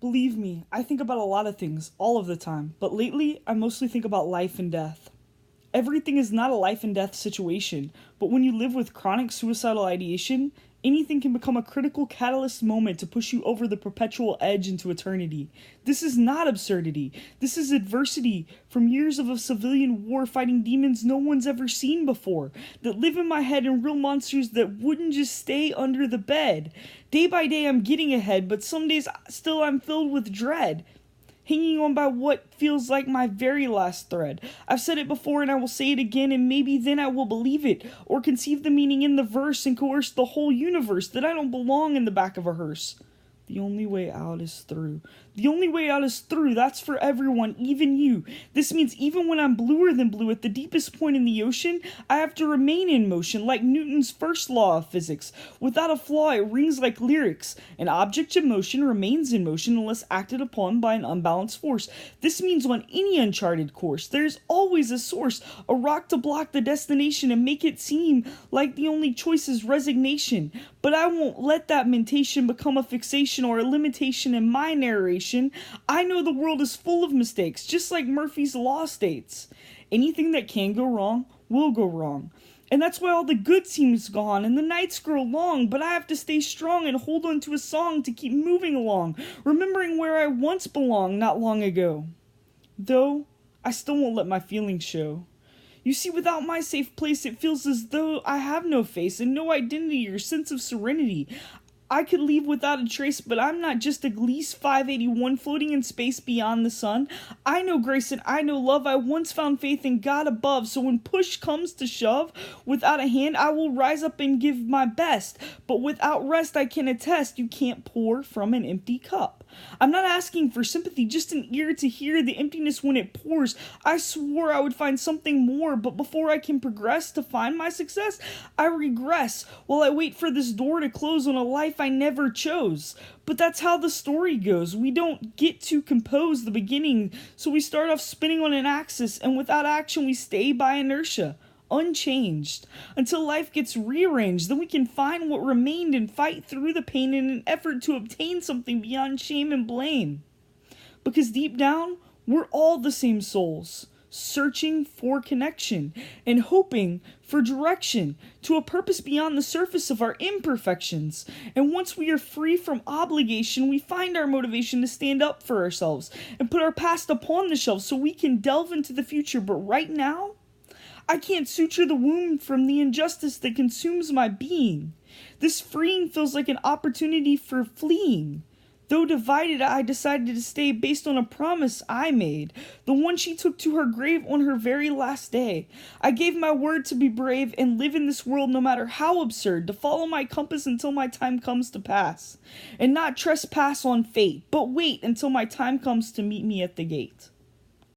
Believe me, I think about a lot of things all of the time, but lately I mostly think about life and death. Everything is not a life and death situation, but when you live with chronic suicidal ideation, anything can become a critical catalyst moment to push you over the perpetual edge into eternity. This is not absurdity. This is adversity from years of a civilian war fighting demons no one's ever seen before, that live in my head and real monsters that wouldn't just stay under the bed. Day by day I'm getting ahead, but some days still I'm filled with dread, hanging on by what feels like my very last thread. I've said it before and I will say it again, and maybe then I will believe it, or conceive the meaning in the verse and coerce the whole universe that I don't belong in the back of a hearse. The only way out is through. The only way out is through. That's for everyone, even you. This means even when I'm bluer than blue at the deepest point in the ocean, I have to remain in motion, like Newton's first law of physics. Without a flaw, it rings like lyrics. An object in motion remains in motion unless acted upon by an unbalanced force. This means on any uncharted course, there's always a source, a rock to block the destination and make it seem like the only choice is resignation. But I won't let that mentation become a fixation or a limitation in my narration. I know the world is full of mistakes, just like Murphy's Law states. Anything that can go wrong will go wrong. And that's why all the good seems gone and the nights grow long, but I have to stay strong and hold on to a song to keep moving along, remembering where I once belonged not long ago. Though, I still won't let my feelings show. You see, without my safe place, it feels as though I have no face and no identity or sense of serenity. I could leave without a trace, but I'm not just a Gliese 581 floating in space beyond the sun. I know grace and I know love. I once found faith in God above, so when push comes to shove, without a hand I will rise up and give my best. But without rest I can attest you can't pour from an empty cup. I'm not asking for sympathy, just an ear to hear the emptiness when it pours. I swore I would find something more, but before I can progress to find my success, I regress while I wait for this door to close on a life I never chose. But that's how the story goes. We don't get to compose the beginning, so we start off spinning on an axis, and without action we stay by inertia, unchanged, until life gets rearranged. Then we can find what remained and fight through the pain in an effort to obtain something beyond shame and blame. Because deep down, we're all the same souls, searching for connection and hoping for direction to a purpose beyond the surface of our imperfections. And once we are free from obligation, we find our motivation to stand up for ourselves and put our past upon the shelf so we can delve into the future. But right now, I can't suture the wound from the injustice that consumes my being. This freeing feels like an opportunity for fleeing. Though divided, I decided to stay based on a promise I made, the one she took to her grave on her very last day. I gave my word to be brave and live in this world no matter how absurd, to follow my compass until my time comes to pass, and not trespass on fate, but wait until my time comes to meet me at the gate.